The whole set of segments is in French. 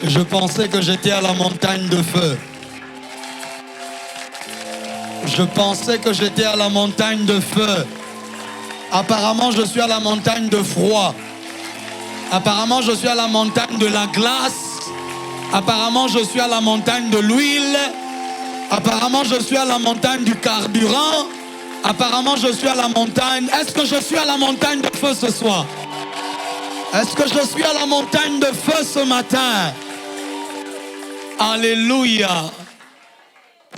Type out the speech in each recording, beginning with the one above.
Je pensais que j'étais à la montagne de feu. Je pensais que j'étais à la montagne de feu. Apparemment, je suis à la montagne de froid. Apparemment, je suis à la montagne de la glace. Apparemment, je suis à la montagne de l'huile. Apparemment, je suis à la montagne du carburant. Apparemment, je suis à la montagne. Est-ce que je suis à la montagne de feu ce soir? Est-ce que je suis à la montagne de feu ce matin? Alléluia.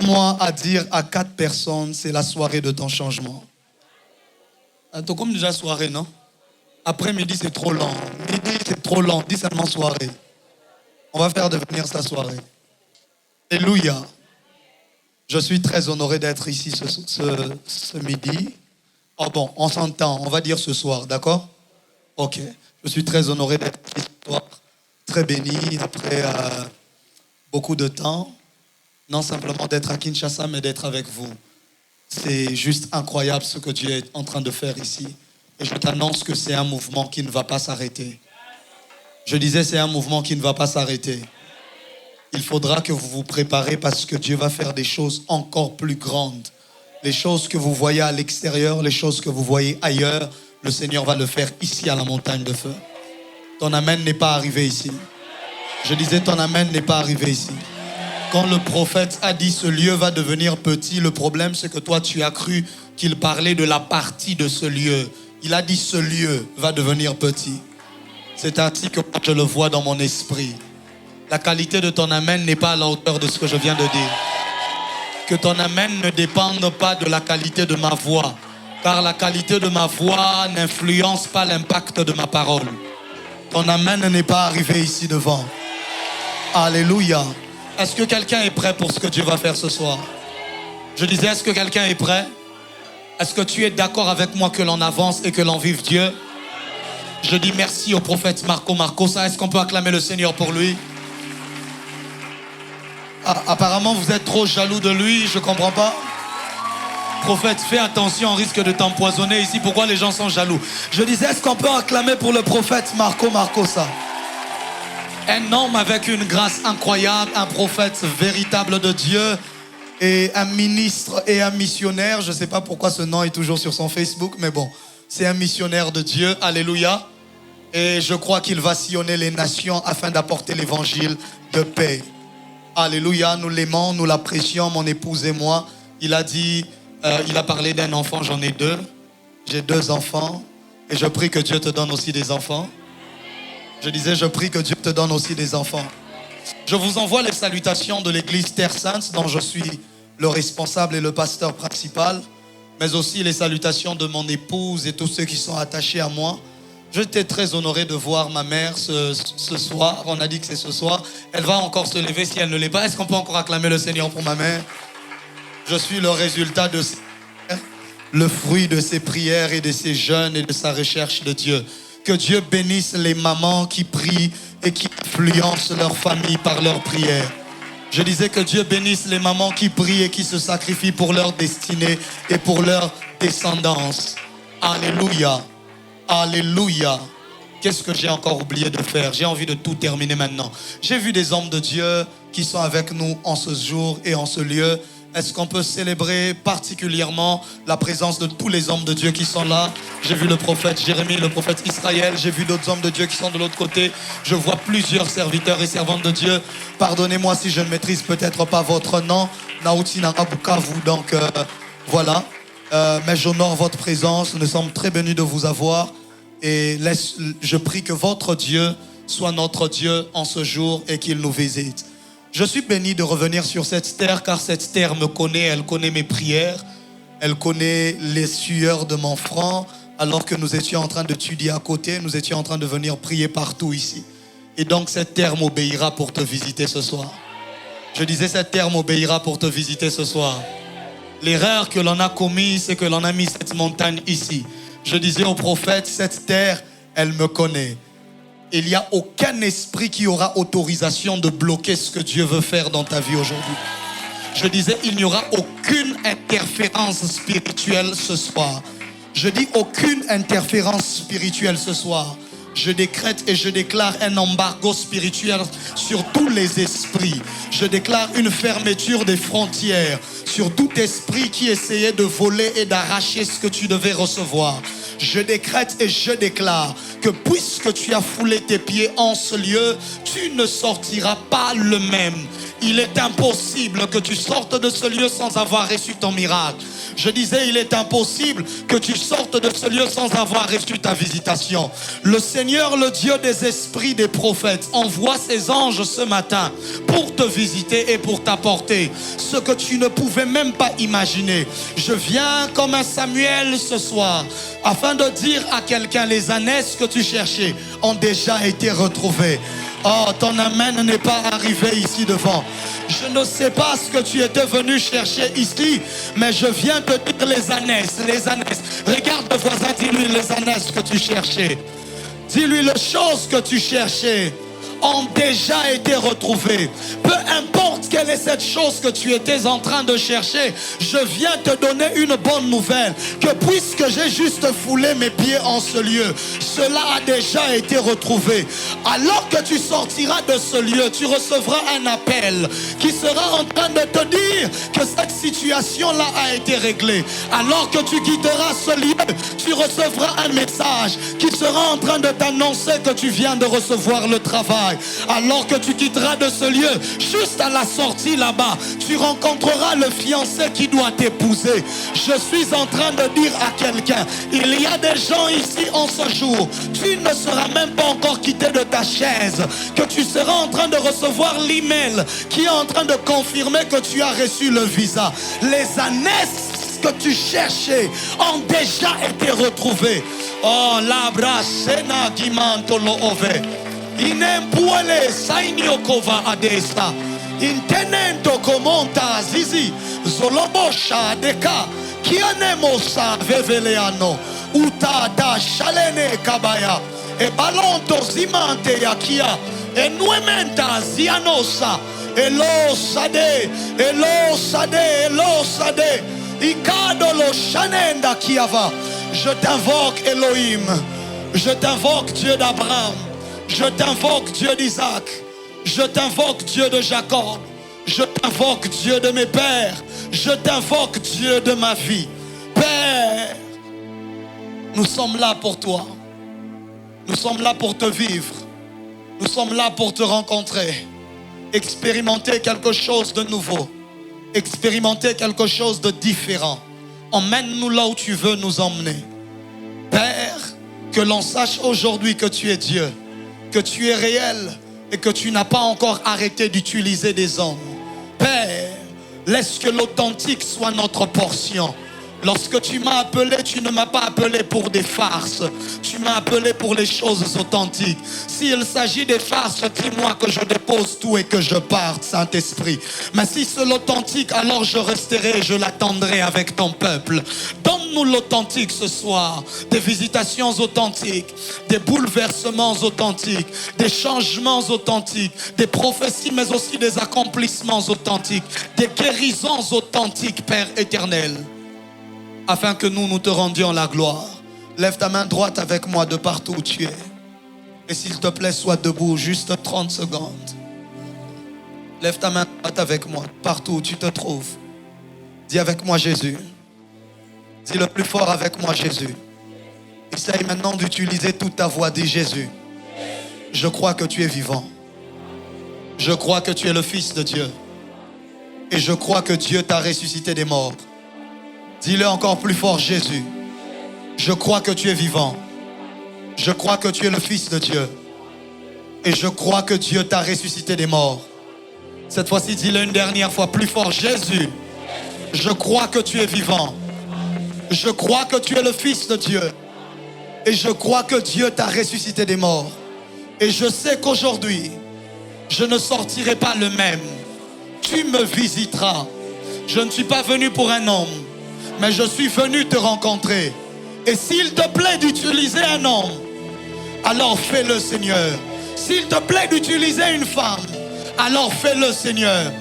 Moi, à dire à 4 personnes, c'est la soirée de ton changement. C'est comme déjà soirée, non? Après-midi, c'est trop lent. Midi, c'est trop lent. Dis seulement soirée. On va faire devenir ça soirée. Alléluia. Je suis très honoré d'être ici ce midi. Oh bon, on s'entend. On va dire ce soir, d'accord? Ok. Je suis très honoré d'être ici ce soir. Très béni après beaucoup de temps. Non simplement d'être à Kinshasa, mais d'être avec vous. C'est juste incroyable ce que Dieu est en train de faire ici. Et je t'annonce que c'est un mouvement qui ne va pas s'arrêter. Je disais, c'est un mouvement qui ne va pas s'arrêter. Il faudra que vous vous préparez parce que Dieu va faire des choses encore plus grandes. Les choses que vous voyez à l'extérieur, les choses que vous voyez ailleurs, le Seigneur va le faire ici à la montagne de feu. Ton amen n'est pas arrivé ici. Je disais, ton amen n'est pas arrivé ici. Quand le prophète a dit ce lieu va devenir petit, le problème c'est que toi tu as cru qu'il parlait de la partie de ce lieu. Il a dit ce lieu va devenir petit. C'est ainsi que je le vois dans mon esprit. La qualité de ton amen n'est pas à la hauteur de ce que je viens de dire. Que ton amen ne dépende pas de la qualité de ma voix. Car la qualité de ma voix n'influence pas l'impact de ma parole. Ton amen n'est pas arrivé ici devant. Alléluia. Est-ce que quelqu'un est prêt pour ce que Dieu va faire ce soir? Je disais, est-ce que quelqu'un est prêt? Est-ce que tu es d'accord avec moi que l'on avance et que l'on vive Dieu? Je dis merci au prophète Marco Marcosa. Est-ce qu'on peut acclamer le Seigneur pour lui? Apparemment, vous êtes trop jaloux de lui, je ne comprends pas. Prophète, fais attention, on risque de t'empoisonner ici. Pourquoi les gens sont jaloux? Je disais, est-ce qu'on peut acclamer pour le prophète Marco Marcosa? Un homme avec une grâce incroyable, un prophète véritable de Dieu et un ministre et un missionnaire. Je ne sais pas pourquoi ce nom est toujours sur son Facebook, mais bon, c'est un missionnaire de Dieu. Alléluia. Et je crois qu'il va sillonner les nations afin d'apporter l'évangile de paix. Alléluia, nous l'aimons, nous l'apprécions, mon épouse et moi. Il a dit, il a parlé d'un enfant, j'en ai 2. J'ai 2 enfants et je prie que Dieu te donne aussi des enfants. Je disais, je prie que Dieu te donne aussi des enfants. Je vous envoie les salutations de l'église Terre Sainte, dont je suis le responsable et le pasteur principal, mais aussi les salutations de mon épouse et tous ceux qui sont attachés à moi. J'étais très honoré de voir ma mère ce soir. On a dit que c'est ce soir. Elle va encore se lever si elle ne l'est pas. Est-ce qu'on peut encore acclamer le Seigneur pour ma mère? Je suis le résultat de ses prières, le fruit de ses prières et de ses jeûnes et de sa recherche de Dieu. Que Dieu bénisse les mamans qui prient et qui influencent leur famille par leurs prières. Je disais que Dieu bénisse les mamans qui prient et qui se sacrifient pour leur destinée et pour leur descendance. Alléluia. Alléluia. Qu'est-ce que j'ai encore oublié de faire? J'ai envie de tout terminer maintenant. J'ai vu des hommes de Dieu qui sont avec nous en ce jour et en ce lieu. Est-ce qu'on peut célébrer particulièrement la présence de tous les hommes de Dieu qui sont là? J'ai vu le prophète Jérémie, le prophète Israël. J'ai vu d'autres hommes de Dieu qui sont de l'autre côté. Je vois plusieurs serviteurs et servantes de Dieu. Pardonnez-moi si je ne maîtrise peut-être pas votre nom. Naouti Narabukavu, donc voilà. Mais j'honore votre présence. Nous sommes très bénis de vous avoir. Et je prie que votre Dieu soit notre Dieu en ce jour et qu'il nous visite. Je suis béni de revenir sur cette terre car cette terre me connaît, elle connaît mes prières, elle connaît les sueurs de mon front. Alors que nous étions en train d'étudier à côté, nous étions en train de venir prier partout ici. Et donc cette terre m'obéira pour te visiter ce soir. Je disais, cette terre m'obéira pour te visiter ce soir. L'erreur que l'on a commise, c'est que l'on a mis cette montagne ici. Je disais au prophète, cette terre, elle me connaît. Il n'y a aucun esprit qui aura autorisation de bloquer ce que Dieu veut faire dans ta vie aujourd'hui. Je disais, il n'y aura aucune interférence spirituelle ce soir. Je dis aucune interférence spirituelle ce soir. Je décrète et je déclare un embargo spirituel sur tous les esprits. Je déclare une fermeture des frontières sur tout esprit qui essayait de voler et d'arracher ce que tu devais recevoir. Je décrète et je déclare que puisque tu as foulé tes pieds en ce lieu, tu ne sortiras pas le même. Il est impossible que tu sortes de ce lieu sans avoir reçu ton miracle. Je disais, il est impossible que tu sortes de ce lieu sans avoir reçu ta visitation. Le Seigneur, le Dieu des esprits des prophètes, envoie ses anges ce matin pour te visiter et pour t'apporter ce que tu ne pouvais même pas imaginer. Je viens comme un Samuel ce soir afin de dire à quelqu'un, les ânesses que tu cherchais ont déjà été retrouvées. Oh, ton amen n'est pas arrivé ici devant. Je ne sais pas ce que tu étais venu chercher ici, mais je viens te dire les ânesses, les ânesses. Regarde le voisin, dis-lui les ânesses que tu cherchais. Dis-lui les choses que tu cherchais ont déjà été retrouvées. Peu importe quelle est cette chose que tu étais en train de chercher, je viens te donner une bonne nouvelle. Que puisque j'ai juste foulé mes pieds en ce lieu, cela a déjà été retrouvé. Alors que tu sortiras de ce lieu, tu recevras un appel qui sera en train de te dire que cette situation-là a été réglée. Alors que tu quitteras ce lieu, tu recevras un message qui sera en train de t'annoncer que tu viens de recevoir le travail. Alors que tu quitteras de ce lieu, juste à la sortie là-bas, tu rencontreras le fiancé qui doit t'épouser. Je suis en train de dire à quelqu'un, il y a des gens ici en ce jour, tu ne seras même pas encore quitté de ta chaise, que tu seras en train de recevoir l'email qui est en train de confirmer que tu as reçu le visa. Les ânesses que tu cherchais ont déjà été retrouvées. Oh, labra sena gimanto lo ove. Inempuele sainiokova adesta. Intenento komonta zizi. Zolobosha deka. Kianemosa veveleano. Uta da shalene kabaya. E balonto zimante yakia. E nuementa zianosa. Elo sade. Elo sade. Elo sade. Ikadolo shanenda kiava. Je t'invoque Elohim. Je t'invoque Dieu d'Abraham. Je t'invoque Dieu d'Isaac. Je t'invoque Dieu de Jacob. Je t'invoque Dieu de mes pères. Je t'invoque Dieu de ma vie. Père, nous sommes là pour toi. Nous sommes là pour te vivre. Nous sommes là pour te rencontrer. Expérimenter quelque chose de nouveau. Expérimenter quelque chose de différent. Emmène-nous là où tu veux nous emmener. Père, que l'on sache aujourd'hui que tu es Dieu, que tu es réel et que tu n'as pas encore arrêté d'utiliser des hommes. Père, laisse que l'authentique soit notre portion. Lorsque tu m'as appelé, tu ne m'as pas appelé pour des farces. Tu m'as appelé pour les choses authentiques. S'il s'agit des farces, dis-moi que je dépose tout et que je parte, Saint-Esprit. Mais si c'est l'authentique, alors je resterai et je l'attendrai avec ton peuple. Donne-nous l'authentique ce soir. Des visitations authentiques, des bouleversements authentiques, des changements authentiques, des prophéties mais aussi des accomplissements authentiques, des guérisons authentiques, Père éternel. Afin que nous te rendions la gloire. Lève ta main droite avec moi de partout où tu es. Et s'il te plaît, sois debout juste 30 secondes. Lève ta main droite avec moi, partout où tu te trouves. Dis avec moi Jésus. Dis le plus fort avec moi Jésus. Essaye maintenant d'utiliser toute ta voix. Dis Jésus. Je crois que tu es vivant. Je crois que tu es le Fils de Dieu. Et je crois que Dieu t'a ressuscité des morts. Dis-le encore plus fort, Jésus. Je crois que tu es vivant. Je crois que tu es le Fils de Dieu. Et je crois que Dieu t'a ressuscité des morts. Cette fois-ci, dis-le une dernière fois plus fort. Jésus, je crois que tu es vivant. Je crois que tu es le Fils de Dieu. Et je crois que Dieu t'a ressuscité des morts. Et je sais qu'aujourd'hui, je ne sortirai pas le même. Tu me visiteras. Je ne suis pas venu pour un homme, mais je suis venu te rencontrer. Et s'il te plaît d'utiliser un homme, alors fais-le, Seigneur. S'il te plaît d'utiliser une femme, alors fais-le, Seigneur.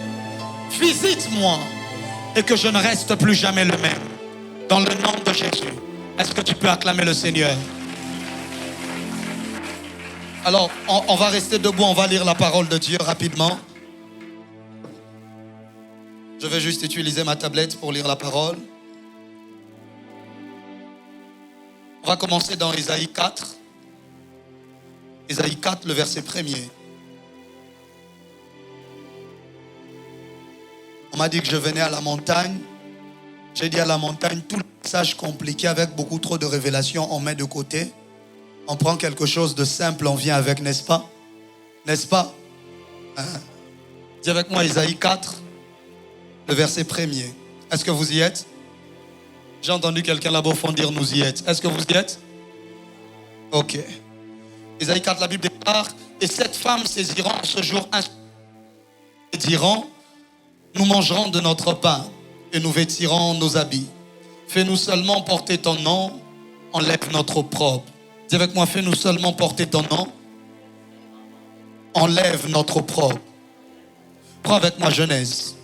Visite-moi et que je ne reste plus jamais le même. Dans le nom de Jésus. Est-ce que tu peux acclamer le Seigneur? Alors, on va rester debout, on va lire la parole de Dieu rapidement. Je vais juste utiliser ma tablette pour lire la parole. On va commencer dans Ésaïe 4. Ésaïe 4, le verset 1er. On m'a dit que je venais à la montagne. J'ai dit à la montagne, tout le message compliqué avec beaucoup trop de révélations, on met de côté. On prend quelque chose de simple, on vient avec, n'est-ce pas? N'est-ce pas? Dis avec moi Ésaïe 4, le verset 1er. Est-ce que vous y êtes? J'ai entendu quelqu'un là-bas au fond dire nous y êtes. Est-ce que vous y êtes? Ok. Ésaïe 4, la Bible déclare, et cette femme saisiront ce jour et diront, nous mangerons de notre pain et nous vêtirons nos habits. Fais-nous seulement porter ton nom, enlève notre opprobre. Dis avec moi, fais-nous seulement porter ton nom, enlève notre opprobre. Prends avec moi Genèse.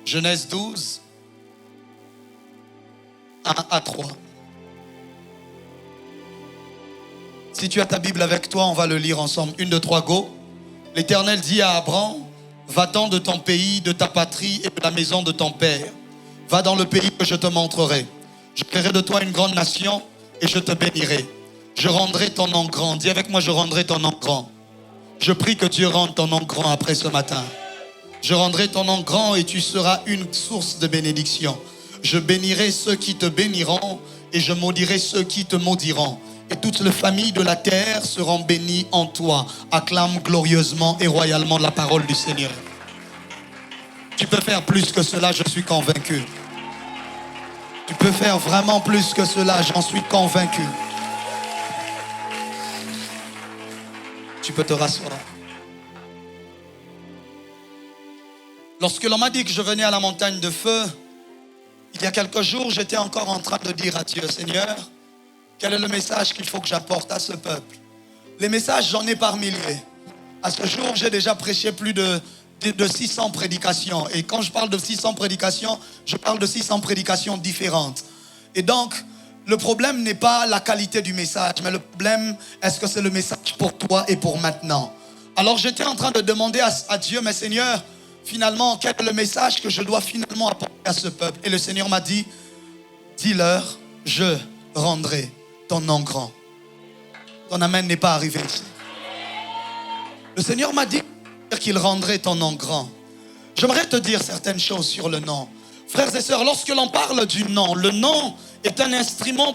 Genèse 12, 1 à 3. Si tu as ta Bible avec toi, on va le lire ensemble. 1, 2, 3, go. L'Éternel dit à Abraham, va-t'en de ton pays, de ta patrie et de la maison de ton père. Va dans le pays que je te montrerai. Je ferai de toi une grande nation et je te bénirai. Je rendrai ton nom grand. Dis avec moi, je rendrai ton nom grand. Je prie que Dieu rende ton nom grand après ce matin. Je rendrai ton nom grand et tu seras une source de bénédiction. Je bénirai ceux qui te béniront et je maudirai ceux qui te maudiront. Et toutes les familles de la terre seront bénies en toi. Acclame glorieusement et royalement la parole du Seigneur. Tu peux faire plus que cela, je suis convaincu. Tu peux faire vraiment plus que cela, j'en suis convaincu. Tu peux te rasseoir. Lorsque l'on m'a dit que je venais à la montagne de feu, il y a quelques jours, j'étais encore en train de dire à Dieu, Seigneur, quel est le message qu'il faut que j'apporte à ce peuple? Les messages, j'en ai par milliers. À ce jour, j'ai déjà prêché plus de 600 prédications. Et quand je parle de 600 prédications, je parle de 600 prédications différentes. Et donc, le problème n'est pas la qualité du message, mais le problème, est-ce que c'est le message pour toi et pour maintenant? Alors, j'étais en train de demander à Dieu, mais Seigneur, finalement, quel est le message que je dois finalement apporter à ce peuple? Et le Seigneur m'a dit, dis-leur, je rendrai ton nom grand. Ton amen n'est pas arrivé ici. Le Seigneur m'a dit qu'il rendrait ton nom grand. J'aimerais te dire certaines choses sur le nom. Frères et sœurs, lorsque l'on parle du nom, le nom est un instrument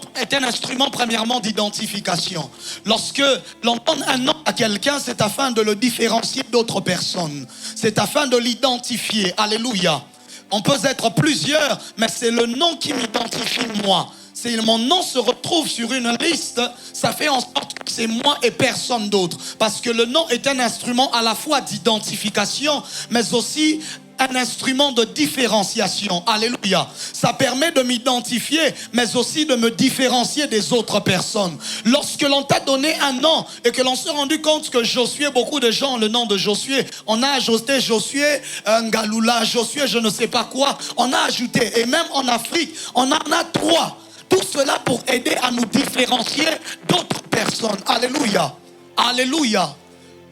premièrement d'identification. Lorsque l'on donne un nom à quelqu'un, c'est afin de le différencier d'autres personnes. C'est afin de l'identifier. Alléluia. On peut être plusieurs, mais c'est le nom qui m'identifie moi. Si mon nom se retrouve sur une liste, ça fait en sorte que c'est moi et personne d'autre. Parce que le nom est un instrument à la fois d'identification, mais aussi un instrument de différenciation. Alléluia. Ça permet de m'identifier, mais aussi de me différencier des autres personnes. Lorsque l'on t'a donné un nom et que l'on s'est rendu compte que Josué, beaucoup de gens ont le nom de Josué, on a ajouté Josué, Ngaloula, Josué, je ne sais pas quoi, on a ajouté. Et même en Afrique, on en a 3. Tout cela pour aider à nous différencier d'autres personnes. Alléluia. Alléluia.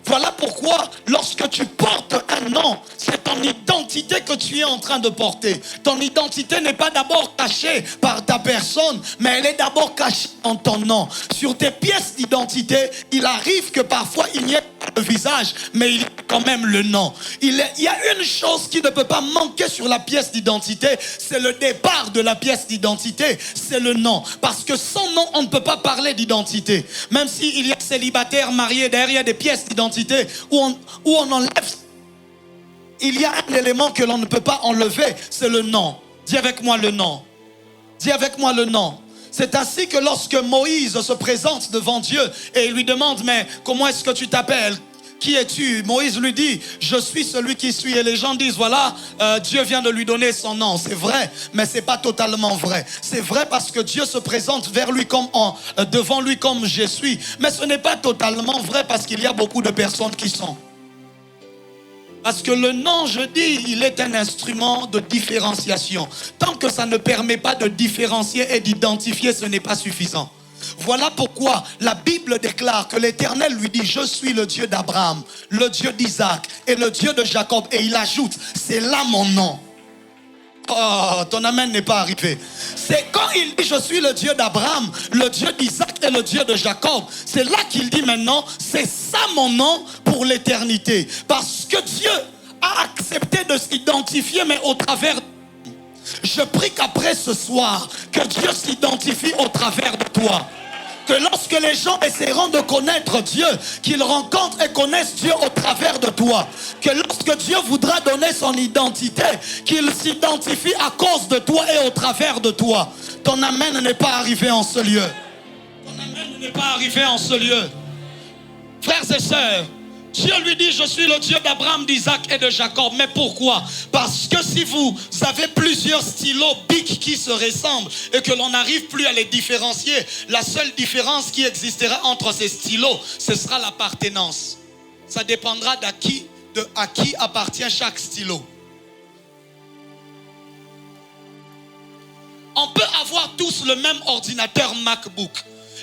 Voilà pourquoi lorsque tu portes un nom, c'est ton identité que tu es en train de porter. Ton identité n'est pas d'abord cachée par ta personne, mais elle est d'abord cachée en ton nom. Sur tes pièces d'identité, il arrive que parfois il n'y ait pas le visage, mais il y a quand même le nom. Il y a une chose qui ne peut pas manquer sur la pièce d'identité, c'est le départ de la pièce d'identité, c'est le nom. Parce que sans nom, on ne peut pas parler d'identité. Même s'il y a célibataire, marié, derrière des pièces d'identité où on enlève, il y a un élément que l'on ne peut pas enlever, c'est le nom. Dis avec moi le nom. Dis avec moi le nom. C'est ainsi que lorsque Moïse se présente devant Dieu et il lui demande, mais comment est-ce que tu t'appelles? Qui es-tu? Moïse lui dit, je suis celui qui suis. Et les gens disent, voilà, Dieu vient de lui donner son nom. C'est vrai, mais c'est pas totalement vrai. C'est vrai parce que Dieu se présente vers lui devant lui comme je suis. Mais ce n'est pas totalement vrai parce qu'il y a beaucoup de personnes qui sont. Parce que le nom, je dis, il est un instrument de différenciation. Tant que ça ne permet pas de différencier et d'identifier, ce n'est pas suffisant. Voilà pourquoi la Bible déclare que l'Éternel lui dit: je suis le Dieu d'Abraham, le Dieu d'Isaac et le Dieu de Jacob. Et il ajoute: c'est là mon nom. Oh, ton amen n'est pas arrivé. C'est quand il dit: je suis le Dieu d'Abraham, le Dieu d'Isaac et le Dieu de Jacob. C'est là qu'il dit maintenant: c'est ça mon nom pour l'éternité. Parce que Dieu a accepté de s'identifier, mais au travers. Je prie qu'après ce soir, que Dieu s'identifie au travers de toi. Que lorsque les gens essaieront de connaître Dieu, qu'ils rencontrent et connaissent Dieu au travers de toi. Que lorsque Dieu voudra donner son identité, qu'il s'identifie à cause de toi et au travers de toi. Ton amen n'est pas arrivé en ce lieu. Ton amen n'est pas arrivé en ce lieu. Frères et sœurs, Dieu lui dit: je suis le Dieu d'Abraham, d'Isaac et de Jacob. Mais pourquoi? Parce que si vous avez plusieurs stylos bics qui se ressemblent et que l'on n'arrive plus à les différencier, la seule différence qui existera entre ces stylos, ce sera l'appartenance. Ça dépendra à qui appartient chaque stylo. On peut avoir tous le même ordinateur MacBook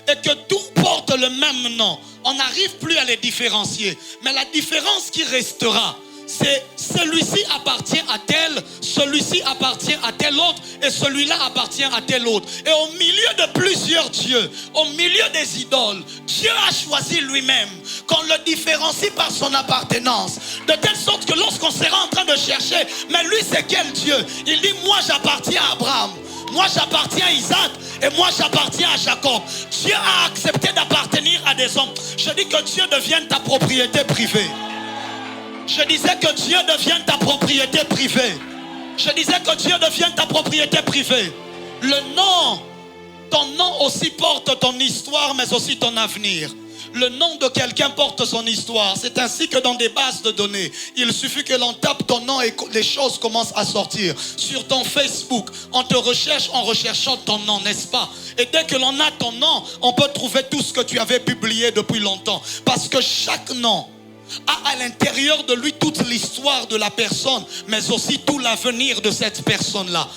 et que tout porte le même nom. On n'arrive plus à les différencier. Mais la différence qui restera, c'est celui-ci appartient à tel, celui-ci appartient à tel autre et celui-là appartient à tel autre. Et au milieu de plusieurs dieux, au milieu des idoles, Dieu a choisi lui-même qu'on le différencie par son appartenance. De telle sorte que lorsqu'on sera en train de chercher, mais lui c'est quel Dieu? Il dit: moi j'appartiens à Abraham, moi j'appartiens à Isaac et moi j'appartiens à Jacob. Dieu a accepté d'appartenir à des hommes. Je dis que Dieu devienne ta propriété privée. Je disais que Dieu devienne ta propriété privée. Je disais que Dieu devienne ta propriété privée. Le nom, ton nom aussi porte ton histoire, mais aussi ton avenir. Le nom de quelqu'un porte son histoire. C'est ainsi que dans des bases de données, il suffit que l'on tape ton nom et les choses commencent à sortir. Sur ton Facebook, on te recherche en recherchant ton nom, n'est-ce pas? Et dès que l'on a ton nom, on peut trouver tout ce que tu avais publié depuis longtemps. Parce que chaque nom a à l'intérieur de lui toute l'histoire de la personne, mais aussi tout l'avenir de cette personne-là.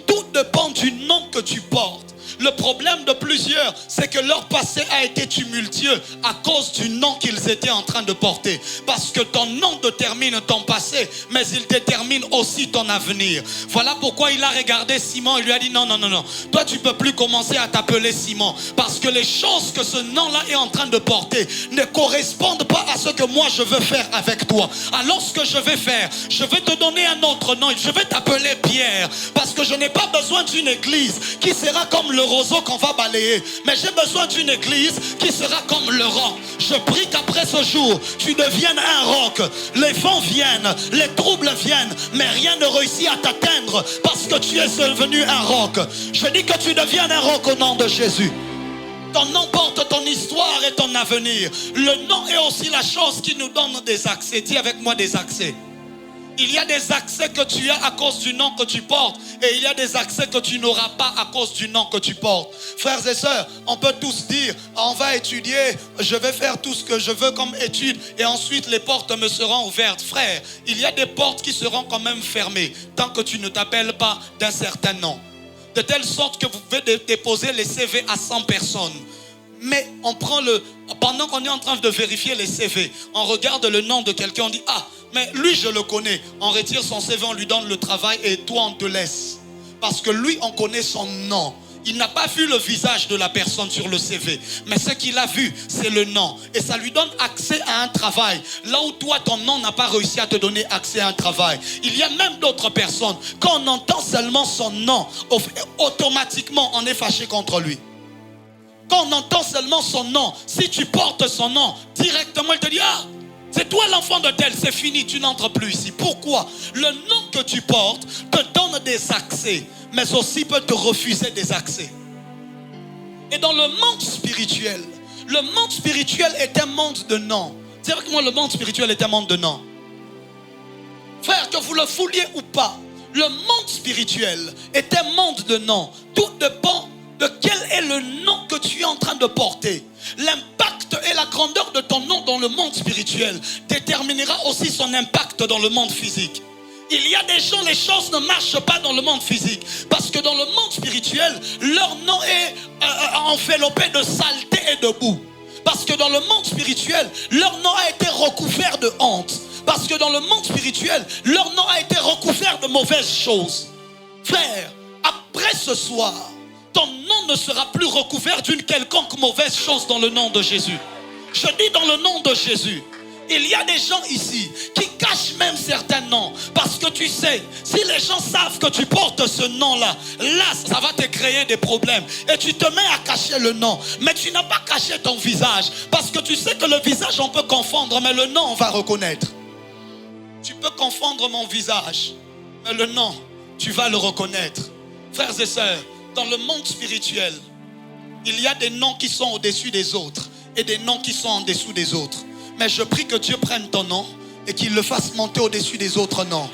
Tout dépend du nom que tu portes. Le problème de plusieurs, c'est que leur passé a été tumultueux à cause du nom qu'ils étaient en train de porter. Parce que ton nom détermine ton passé, mais il détermine aussi ton avenir. Voilà pourquoi il a regardé Simon et lui a dit: non, non, non, non. Toi, tu ne peux plus commencer à t'appeler Simon. Parce que les choses que ce nom-là est en train de porter ne correspondent pas à ce que moi je veux faire avec toi. Alors ce que je vais faire, je vais te donner un autre nom. Je vais t'appeler Pierre. Parce que je n'ai pas besoin d'une église qui sera comme le roseau qu'on va balayer, mais j'ai besoin d'une église qui sera comme le roc. Je prie qu'après ce jour, tu deviennes un roc. Les vents viennent, les troubles viennent, mais rien ne réussit à t'atteindre parce que tu es devenu un roc. Je dis que tu deviennes un roc au nom de Jésus. Ton nom porte ton histoire et ton avenir. Le nom est aussi la chose qui nous donne des accès. Dis avec moi: des accès. Il y a des accès que tu as à cause du nom que tu portes. Et il y a des accès que tu n'auras pas à cause du nom que tu portes. Frères et sœurs, on peut tous dire: on va étudier, je vais faire tout ce que je veux comme étude et ensuite les portes me seront ouvertes. Frère, il y a des portes qui seront quand même fermées tant que tu ne t'appelles pas d'un certain nom. De telle sorte que vous pouvez déposer les CV à 100 personnes. Mais on prend pendant qu'on est en train de vérifier les CV, on regarde le nom de quelqu'un, on dit: ah, mais lui je le connais. On retire son CV, on lui donne le travail et toi on te laisse. Parce que lui on connaît son nom. Il n'a pas vu le visage de la personne sur le CV. Mais ce qu'il a vu, c'est le nom. Et ça lui donne accès à un travail. Là où toi, ton nom n'a pas réussi à te donner accès à un travail. Il y a même d'autres personnes. Quand on entend seulement son nom, automatiquement on est fâché contre lui. Quand on entend seulement son nom, si tu portes son nom, directement il te dit: ah, c'est toi l'enfant de tel, c'est fini, tu n'entres plus ici. Pourquoi? Le nom que tu portes te donne des accès, mais aussi peut te refuser des accès. Et dans le monde spirituel est un monde de noms. C'est vrai que moi, le monde spirituel est un monde de noms. Frère, que vous le vouliez ou pas, le monde spirituel est un monde de noms. Tout dépend de quel est le nom que tu es en train de porter. L'impact et la grandeur de ton nom dans le monde spirituel déterminera aussi son impact dans le monde physique. Il y a des gens, les choses ne marchent pas dans le monde physique. Parce que dans le monde spirituel, leur nom est enveloppé de saleté et de boue. Parce que dans le monde spirituel, leur nom a été recouvert de honte. Parce que dans le monde spirituel, leur nom a été recouvert de mauvaises choses. Frère, après ce soir, ton nom ne sera plus recouvert d'une quelconque mauvaise chose dans le nom de Jésus. Je dis dans le nom de Jésus. Il y a des gens ici qui cachent même certains noms. Parce que tu sais, si les gens savent que tu portes ce nom-là, là, ça va te créer des problèmes. Et tu te mets à cacher le nom. Mais tu n'as pas caché ton visage. Parce que tu sais que le visage, on peut confondre, mais le nom, on va reconnaître. Tu peux confondre mon visage, mais le nom, tu vas le reconnaître. Frères et sœurs, dans le monde spirituel, il y a des noms qui sont au-dessus des autres et des noms qui sont en dessous des autres. Mais je prie que Dieu prenne ton nom et qu'il le fasse monter au-dessus des autres noms.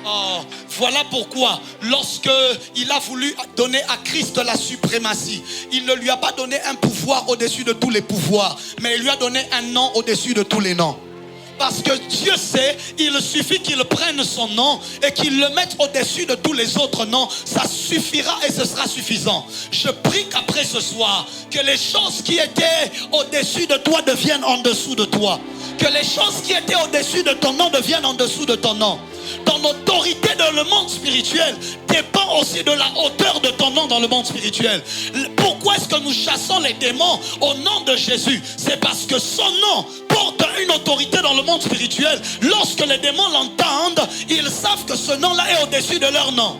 Oh, voilà pourquoi, lorsque il a voulu donner à Christ la suprématie, il ne lui a pas donné un pouvoir au-dessus de tous les pouvoirs, mais il lui a donné un nom au-dessus de tous les noms. Parce que Dieu sait, il suffit qu'il prenne son nom et qu'il le mette au-dessus de tous les autres noms. Ça suffira et ce sera suffisant. Je prie qu'après ce soir, que les choses qui étaient au-dessus de toi deviennent en dessous de toi. Que les choses qui étaient au-dessus de ton nom deviennent en dessous de ton nom. Ton autorité dans le monde spirituel dépend aussi de la hauteur de ton nom dans le monde spirituel. Pourquoi est-ce que nous chassons les démons au nom de Jésus? C'est parce que son nom porte une autorité dans le monde spirituel. Lorsque les démons l'entendent, ils savent que ce nom-là est au-dessus de leur nom.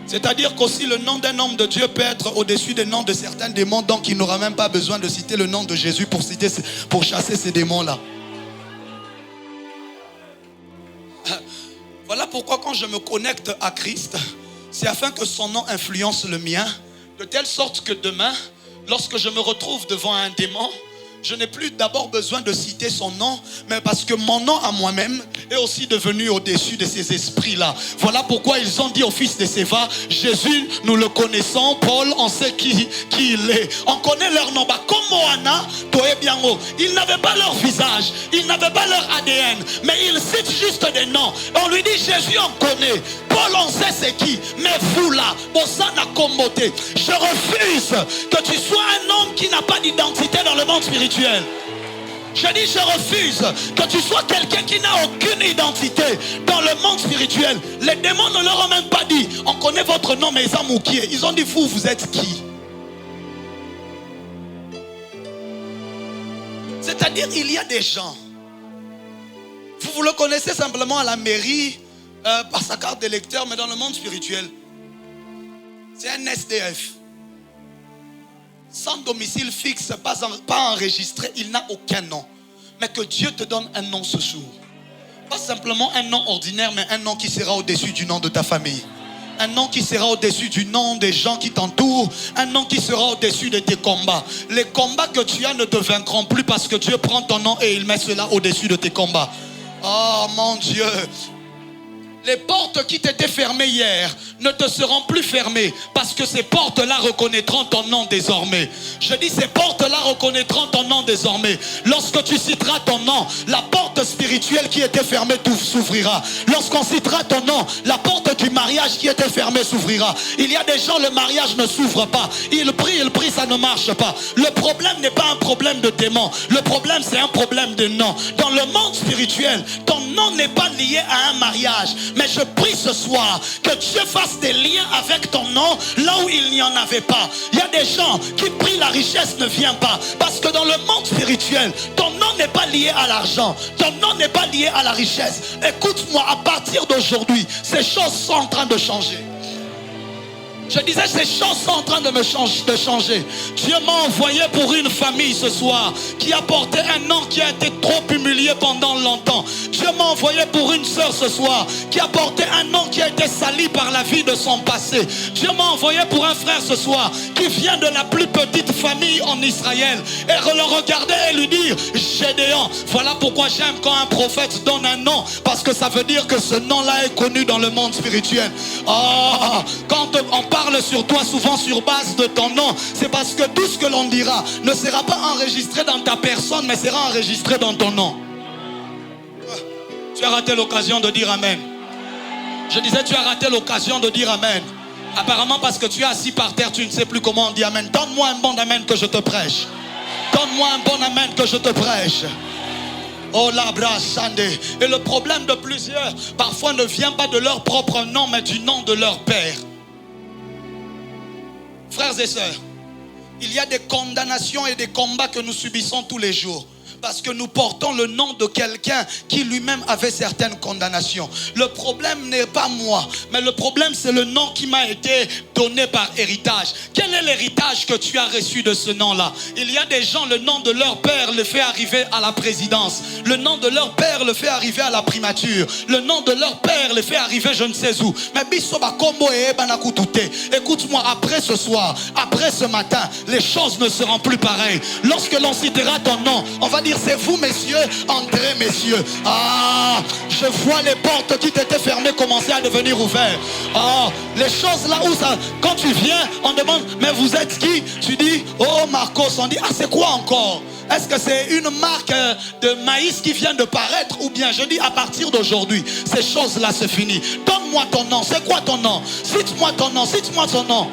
C'est-à-dire qu'aussi le nom d'un homme de Dieu peut être au-dessus des noms de certains démons. Donc il n'aura même pas besoin de citer le nom de Jésus pour chasser ces démons-là. Voilà pourquoi quand je me connecte à Christ, c'est afin que son nom influence le mien, de telle sorte que demain, lorsque je me retrouve devant un démon, je n'ai plus d'abord besoin de citer son nom, mais parce que mon nom à moi-même est aussi devenu au-dessus de ces esprits-là. Voilà pourquoi ils ont dit au fils de Séva, Jésus, nous le connaissons, Paul, on sait qui il est. On connaît leur nom. Comme Moana, ils n'avaient pas leur visage, ils n'avaient pas leur ADN, mais ils citent juste des noms. On lui dit, Jésus, on connaît. Paul, on sait c'est qui. Mais vous là, je refuse que tu sois un homme qui n'a pas d'identité dans le monde spirituel. Je dis, je refuse que tu sois quelqu'un qui n'a aucune identité dans le monde spirituel. Les démons ne leur ont même pas dit, on connaît votre nom, mais ils ont mouqué. Ils ont dit, vous êtes qui? C'est-à-dire, il y a des gens, vous le connaissez simplement à la mairie, par sa carte d'électeur, mais dans le monde spirituel, c'est un SDF. Sans domicile fixe, pas enregistré, il n'a aucun nom. Mais que Dieu te donne un nom ce jour. Pas simplement un nom ordinaire, mais un nom qui sera au-dessus du nom de ta famille. Un nom qui sera au-dessus du nom des gens qui t'entourent. Un nom qui sera au-dessus de tes combats. Les combats que tu as ne te vaincront plus parce que Dieu prend ton nom et il met cela au-dessus de tes combats. Oh mon Dieu! Les portes qui t'étaient fermées hier ne te seront plus fermées parce que ces portes-là reconnaîtront ton nom désormais. Je dis, ces portes-là reconnaîtront ton nom désormais. Lorsque tu citeras ton nom, la porte spirituelle qui était fermée s'ouvrira. Lorsqu'on citera ton nom, la porte du mariage qui était fermée s'ouvrira. Il y a des gens, le mariage ne s'ouvre pas. Ils prient, ça ne marche pas. Le problème n'est pas un problème de démon. Le problème, c'est un problème de nom. Dans le monde spirituel, ton nom n'est pas lié à un mariage. Mais je prie ce soir que Dieu fasse des liens avec ton nom là où il n'y en avait pas. Il y a des gens qui prient, la richesse ne vient pas. Parce que dans le monde spirituel, ton nom n'est pas lié à l'argent. Ton nom n'est pas lié à la richesse. Écoute-moi, à partir d'aujourd'hui, ces choses sont en train de changer. Je disais, ces choses sont en train de changer. Dieu m'a envoyé pour une famille ce soir qui a porté un nom qui a été trop humilié pendant longtemps. Dieu m'a envoyé pour une sœur ce soir qui a porté un nom qui a été sali par la vie de son passé. Dieu m'a envoyé pour un frère ce soir qui vient de la plus petite famille en Israël et le regarder et lui dire, Gédéon. Voilà pourquoi j'aime quand un prophète donne un nom, parce que ça veut dire que ce nom-là est connu dans le monde spirituel. Oh, quand on parle parle sur toi souvent sur base de ton nom, c'est parce que tout ce que l'on dira ne sera pas enregistré dans ta personne, mais sera enregistré dans ton nom. Tu as raté l'occasion de dire Amen. Je disais, tu as raté l'occasion de dire Amen. Apparemment parce que tu es assis par terre, tu ne sais plus comment on dit Amen. Donne-moi un bon Amen que je te prêche. Donne-moi un bon Amen que je te prêche. Oh la brassande. Et le problème de plusieurs, parfois ne vient pas de leur propre nom, mais du nom de leur père. Frères et sœurs, il y a des condamnations et des combats que nous subissons tous les jours. Parce que nous portons le nom de quelqu'un qui lui-même avait certaines condamnations. Le problème n'est pas moi, mais le problème c'est le nom qui m'a été donné par héritage. Quel est l'héritage que tu as reçu de ce nom-là? Il y a des gens, le nom de leur père le fait arriver à la présidence. Le nom de leur père le fait arriver à la primature. Le nom de leur père le fait arriver je ne sais où. Mais écoute-moi, après ce soir, après ce matin, les choses ne seront plus pareilles. Lorsque l'on citera ton nom, on va dire c'est vous messieurs, entrez messieurs. Ah, je vois les portes qui t'étaient fermées commencer à devenir ouvertes. Ah, les choses là où ça, quand tu viens, on demande mais vous êtes qui? Tu dis oh Marcos, on dit ah c'est quoi encore? Est-ce que c'est une marque de maïs qui vient de paraître? Ou bien je dis à partir d'aujourd'hui, ces choses-là se finissent. Donne-moi ton nom, c'est quoi ton nom? Cite-moi ton nom, cite-moi ton nom.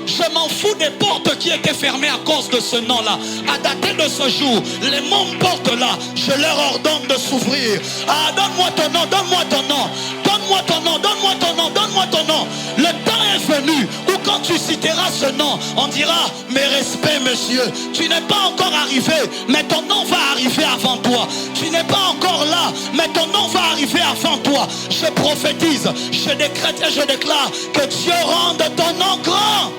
Je m'en fous des portes qui étaient fermées à cause de ce nom-là. À dater de ce jour, les mêmes portes-là, je leur ordonne de s'ouvrir. Ah, donne-moi ton nom, donne-moi ton nom. Donne-moi ton nom, donne-moi ton nom, donne-moi ton nom. Le temps est venu où quand tu citeras ce nom, on dira, mes respects, monsieur. Tu n'es pas encore arrivé, mais ton nom va arriver avant toi. Tu n'es pas encore là, mais ton nom va arriver avant toi. Je prophétise, je décrète et je déclare que Dieu rende ton nom grand.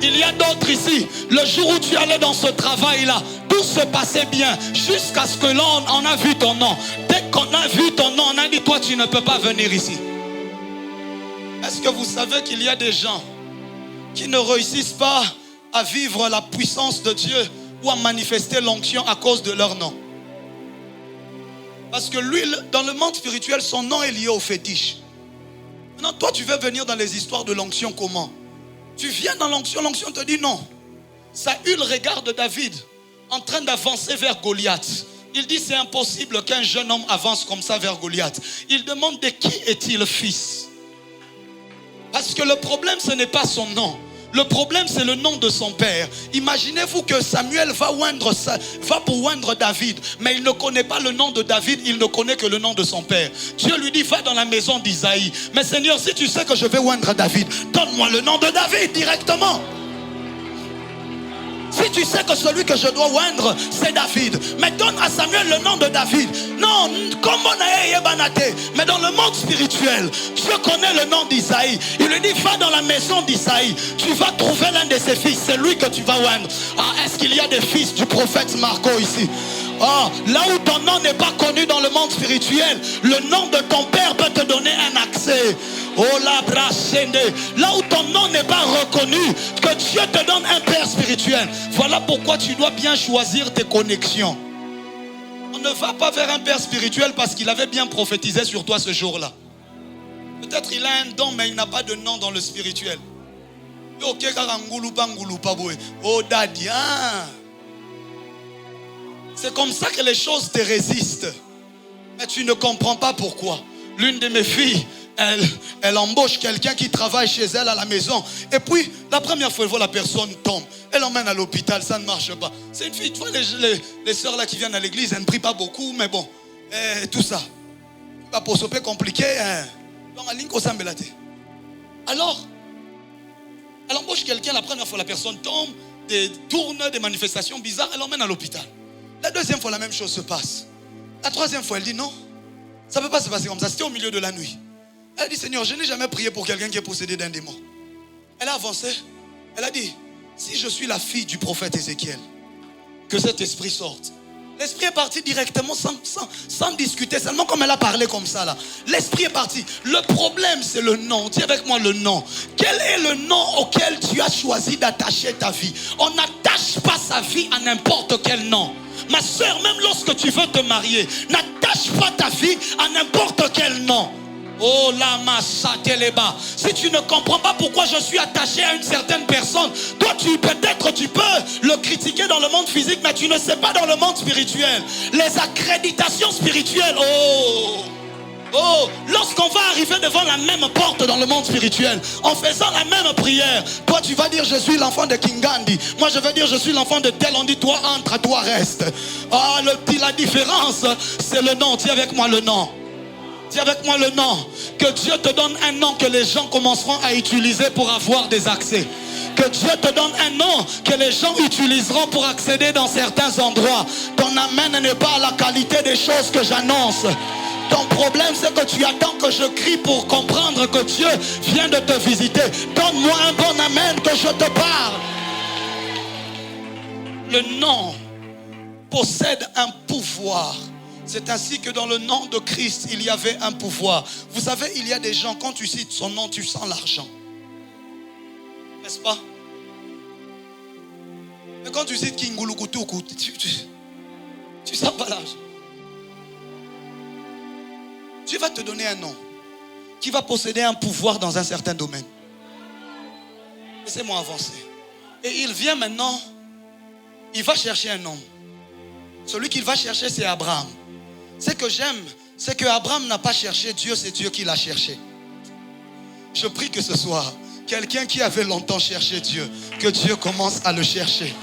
Il y a d'autres ici, le jour où tu allais dans ce travail-là, tout se passait bien jusqu'à ce que l'on a vu ton nom. Dès qu'on a vu ton nom, on a dit toi tu ne peux pas venir ici. Est-ce que vous savez qu'il y a des gens qui ne réussissent pas à vivre la puissance de Dieu ou à manifester l'onction à cause de leur nom? Parce que lui, dans le monde spirituel, son nom est lié au fétiche. Maintenant, toi tu veux venir dans les histoires de l'onction comment? Tu viens dans l'onction, l'onction te dit non. Saül regarde David en train d'avancer vers Goliath. Il dit c'est impossible qu'un jeune homme avance comme ça vers Goliath. Il demande de qui est-il fils? Parce que le problème ce n'est pas son nom. Le problème c'est le nom de son père. Imaginez-vous que Samuel va pour oindre David, mais il ne connaît pas le nom de David, il ne connaît que le nom de son père. Dieu lui dit va dans la maison d'Isaïe. Mais Seigneur, si tu sais que je vais oindre David, donne-moi le nom de David directement. Si tu sais que celui que je dois oindre, c'est David, mais donne à Samuel le nom de David. Non, comme on a mais dans le monde spirituel, Dieu connaît le nom d'Isaïe. Il lui dit, va dans la maison d'Isaïe. Tu vas trouver l'un de ses fils, c'est lui que tu vas oindre. Ah, est-ce qu'il y a des fils du prophète Marco ici? Oh, là où ton nom n'est pas connu dans le monde spirituel, le nom de ton père peut te donner un accès. Oh la brassende. Là où ton nom n'est pas reconnu, que Dieu te donne un père spirituel. Voilà pourquoi tu dois bien choisir tes connexions. On ne va pas vers un père spirituel parce qu'il avait bien prophétisé sur toi ce jour-là. Peut-être il a un don mais il n'a pas de nom dans le spirituel. Oh daddy, hein? C'est comme ça que les choses te résistent. Mais tu ne comprends pas pourquoi. L'une de mes filles, elle embauche quelqu'un qui travaille chez elle à la maison. Et puis, la première fois, elle voit la personne tombe. Elle l'emmène à l'hôpital, ça ne marche pas. C'est une fille, tu vois, les sœurs là qui viennent à l'église, elles ne prient pas beaucoup, mais bon, tout ça. Pas pour s'opérer compliqué. Alors, elle embauche quelqu'un, la première fois, la personne tombe, tourne des manifestations bizarres, elle l'emmène à l'hôpital. La deuxième fois, la même chose se passe. La troisième fois, elle dit non, ça ne peut pas se passer comme ça. C'était au milieu de la nuit. Elle dit, Seigneur, je n'ai jamais prié pour quelqu'un qui est possédé d'un démon. Elle a avancé. Elle a dit, si je suis la fille du prophète Ézéchiel, que cet esprit sorte. L'esprit est parti directement sans discuter, seulement comme elle a parlé comme ça là. L'esprit est parti. Le problème c'est le nom. Dis avec moi le nom. Quel est le nom auquel tu as choisi d'attacher ta vie? On n'attache pas sa vie à n'importe quel nom. Ma soeur, même lorsque tu veux te marier, n'attache pas ta vie à n'importe quel nom. Oh lama sateleba. Si tu ne comprends pas pourquoi je suis attaché à une certaine personne, toi peut-être tu peux le critiquer dans le monde physique, mais tu ne sais pas dans le monde spirituel. Les accréditations spirituelles. Oh, lorsqu'on va arriver devant la même porte dans le monde spirituel, en faisant la même prière, toi tu vas dire je suis l'enfant de King Gandhi, moi je vais dire je suis l'enfant de tel, on dit toi entre, toi reste. La différence c'est le nom, dis avec moi le nom. Dis avec moi le nom. Que Dieu te donne un nom que les gens commenceront à utiliser pour avoir des accès. Que Dieu te donne un nom que les gens utiliseront pour accéder dans certains endroits. Ton amen n'est pas à la qualité des choses que j'annonce. Ton problème c'est que tu attends que je crie pour comprendre que Dieu vient de te visiter. Donne-moi un bon amen que je te parle. Le nom possède un pouvoir. C'est ainsi que dans le nom de Christ, il y avait un pouvoir. Vous savez, il y a des gens, quand tu cites son nom, tu sens l'argent. N'est-ce pas? Mais quand tu cites Kingulukutuku, tu sens pas l'argent. Dieu va te donner un nom qui va posséder un pouvoir dans un certain domaine. Laissez-moi avancer. Et il vient maintenant, il va chercher un homme. Celui qu'il va chercher, c'est Abraham. Ce que j'aime, c'est que Abraham n'a pas cherché Dieu, c'est Dieu qui l'a cherché. Je prie que ce soit quelqu'un qui avait longtemps cherché Dieu, que Dieu commence à le chercher.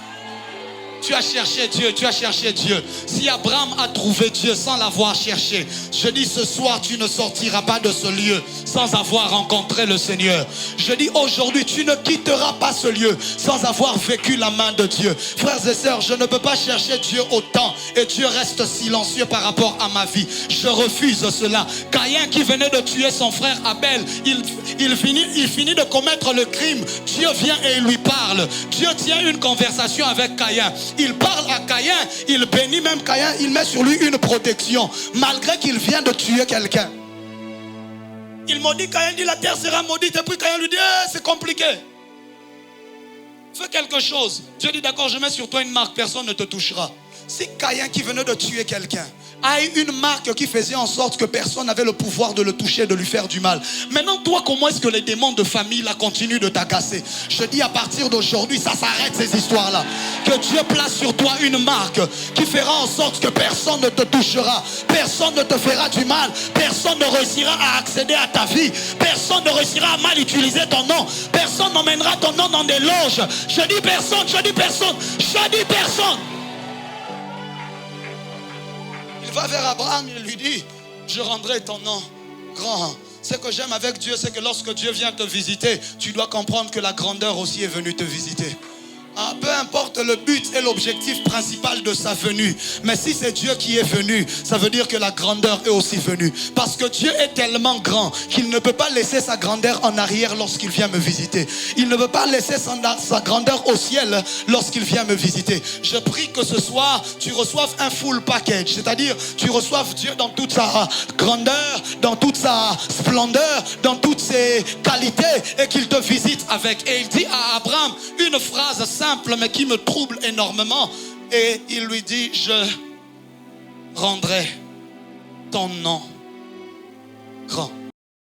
Tu as cherché Dieu, tu as cherché Dieu. Si Abraham a trouvé Dieu sans l'avoir cherché, je dis ce soir tu ne sortiras pas de ce lieu sans avoir rencontré le Seigneur. Je dis aujourd'hui tu ne quitteras pas ce lieu sans avoir vécu la main de Dieu. Frères et sœurs, je ne peux pas chercher Dieu autant et Dieu reste silencieux par rapport à ma vie. Je refuse cela. Caïn qui venait de tuer son frère Abel, il finit de commettre le crime. Dieu vient et il lui parle. Dieu tient une conversation avec Caïn. Il parle à Caïn, il bénit même Caïn, il met sur lui une protection, malgré qu'il vient de tuer quelqu'un. Il maudit Caïn, dit la terre sera maudite, et puis Caïn lui dit c'est compliqué. Fais quelque chose. Dieu dit d'accord, je mets sur toi une marque, personne ne te touchera. Si Caïn qui venait de tuer quelqu'un a eu une marque qui faisait en sorte que personne n'avait le pouvoir de le toucher, de lui faire du mal. Maintenant, toi, comment est-ce que les démons de famille là continuent de t'agacer? Je dis à partir d'aujourd'hui, ça s'arrête ces histoires-là. Que Dieu place sur toi une marque qui fera en sorte que personne ne te touchera, personne ne te fera du mal, personne ne réussira à accéder à ta vie, personne ne réussira à mal utiliser ton nom, personne n'emmènera ton nom dans des loges. Je dis personne, je dis personne, je dis personne. Il va vers Abraham, il lui dit, je rendrai ton nom grand. Ce que j'aime avec Dieu, c'est que lorsque Dieu vient te visiter, tu dois comprendre que la grandeur aussi est venue te visiter. Peu importe le but et l'objectif principal de sa venue, mais si c'est Dieu qui est venu, ça veut dire que la grandeur est aussi venue. Parce que Dieu est tellement grand qu'il ne peut pas laisser sa grandeur en arrière lorsqu'il vient me visiter. Il ne peut pas laisser sa grandeur au ciel lorsqu'il vient me visiter. Je prie que ce soir, tu reçoives un full package, c'est-à-dire tu reçoives Dieu dans toute sa grandeur, dans toute sa splendeur, dans toutes ses qualités, et qu'il te visite avec. Et il dit à Abraham une phrase simple mais qui me trouble énormément, et il lui dit, je rendrai ton nom grand.